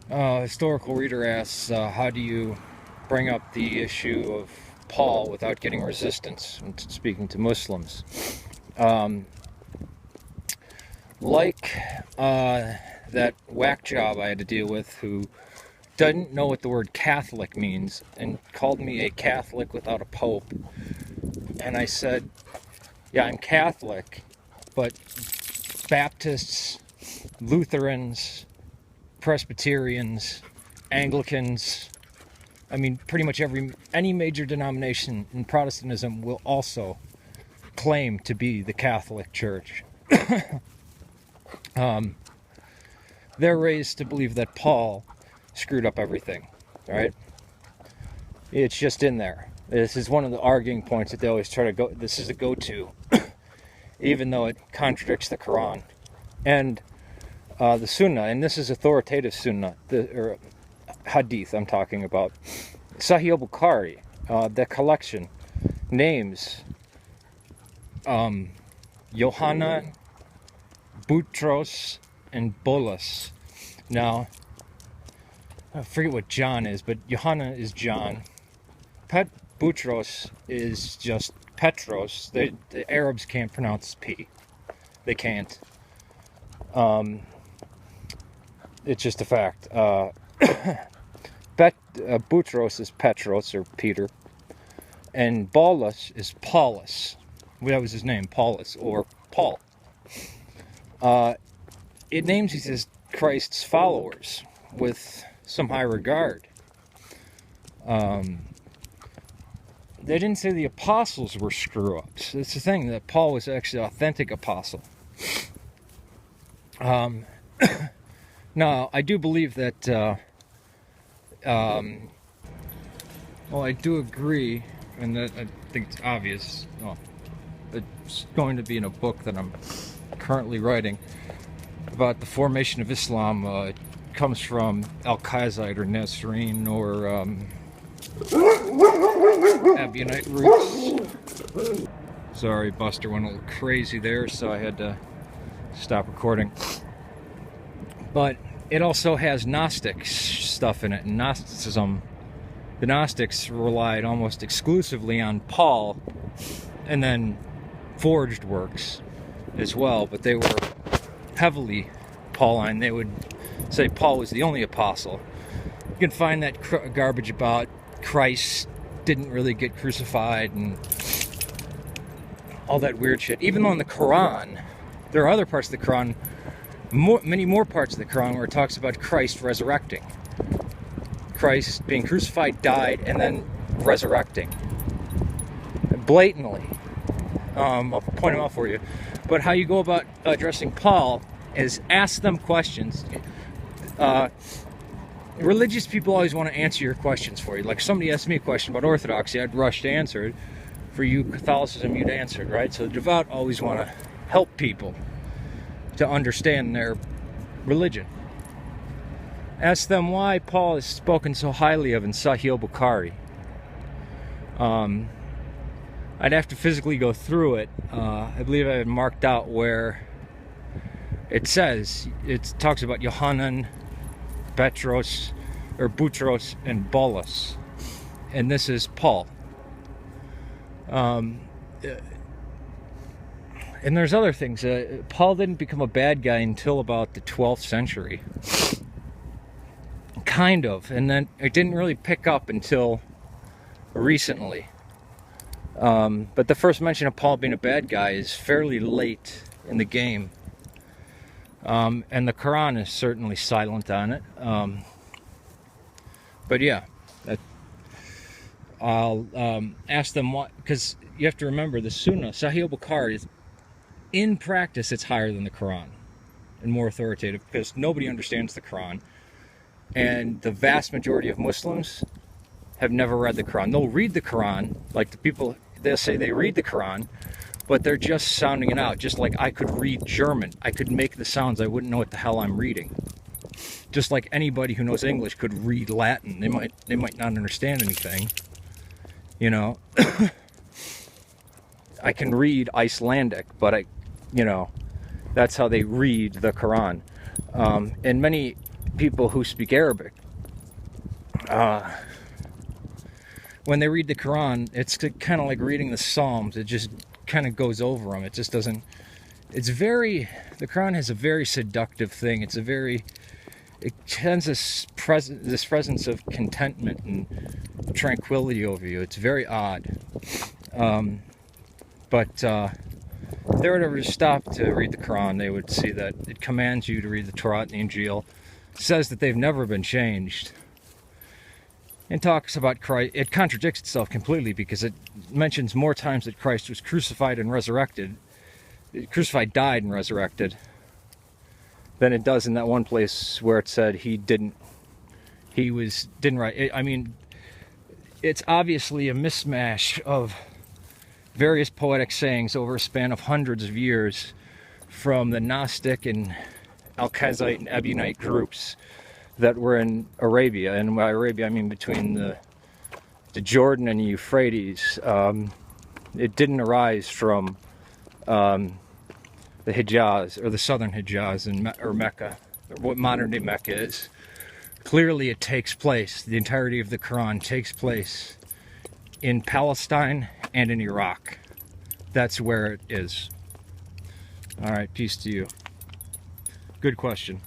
Historical reader asks, how do you bring up the issue of Paul without getting resistance when speaking to Muslims? Um, like that whack job I had to deal with who didn't know what the word Catholic means and called me a Catholic without a pope. And I said, yeah, I'm Catholic, but Baptists, Lutherans, Presbyterians, Anglicans, I mean, pretty much any major denomination in Protestantism will also claim to be the Catholic Church. They're raised to believe that Paul screwed up everything, right? It's just in there. This is one of the arguing points that they always try to go. This is a go-to, even though it contradicts the Quran and the Sunnah. And this is authoritative Sunnah, or Hadith. I'm talking about Sahih al-Bukhari. The collection names Yohanan, Boutros, and Bolas. Now, I forget what John is, but Yohanan is John. Boutros is just Petros. The Arabs can't pronounce P. They can't. It's just a fact. Boutros is Petros, or Peter. And Bolas is Paulus. That was his name, Paulus, or Paul. It names these as Christ's followers with some high regard. They didn't say the apostles were screw-ups. It's the thing that Paul was actually an authentic apostle. Now, I do believe that, well, I do agree, and that I think it's obvious. Oh, it's going to be in a book that I'm currently writing about the formation of Islam. It comes from Al-Qaizite or Nasreen or Abionite roots. Sorry, Buster went a little crazy there, so I had to stop recording. But it also has Gnostic stuff in it, and Gnosticism, the Gnostics relied almost exclusively on Paul, and then forged works as well, but they were heavily Pauline. They would say Paul was the only apostle. You can find that garbage about Christ didn't really get crucified and all that weird shit. Even though in the Quran, there are other parts of the Quran, many more parts of the Quran where it talks about Christ resurrecting. Christ being crucified, died, and then resurrecting. Blatantly. I'll point them out for you. But how you go about addressing Paul is ask them questions. Religious people always want to answer your questions for you. Like somebody asked me a question about Orthodoxy, I'd rush to answer it. For you, Catholicism, you'd answer it, right? So the devout always want to help people to understand their religion. Ask them why Paul is spoken so highly of in Sahih al-Bukhari. I'd have to physically go through it. I believe I had marked out where it says, it talks about Yohanan, Petros, or Boutros, and Bolas. And this is Paul. And there's other things. Paul didn't become a bad guy until about the 12th century. Kind of. And then it didn't really pick up until recently. But the first mention of Paul being a bad guy is fairly late in the game. And the Quran is certainly silent on it. But yeah, I'll ask them what, because you have to remember the Sunnah, Sahih al-Bukhari, is, in practice, it's higher than the Quran and more authoritative because nobody understands the Quran. And the vast majority of Muslims have never read the Quran. They'll read the Quran, like the people, they'll say they read the Quran, but they're just sounding it out. Just like I could read German. I could make the sounds, I wouldn't know what the hell I'm reading. Just like anybody who knows English could read Latin. They might not understand anything. You know, I can read Icelandic, but that's how they read the Quran. And many people who speak Arabic, when they read the Quran, it's kind of like reading the Psalms. It just kind of goes over them. It just doesn't. The Quran has a very seductive thing. It has this presence of contentment and tranquility over you. It's very odd. But if they were to ever stop to read the Quran, they would see that it commands you to read the Torah and the Injil. It says that they've never been changed. And talks about Christ. It contradicts itself completely because it mentions more times that Christ was crucified and resurrected. Crucified, died, and resurrected than it does in that one place where it said he didn't write. I mean, it's obviously a mishmash of various poetic sayings over a span of hundreds of years from the Gnostic and Alkazite and Ebionite groups that were in Arabia. And by Arabia, I mean between the Jordan and the Euphrates. It didn't arise from the Hijaz, or the southern Hijaz, or Mecca, or what modern day Mecca is. Clearly it takes place, the entirety of the Quran takes place in Palestine and in Iraq. That's where it is. Alright, peace to you. Good question.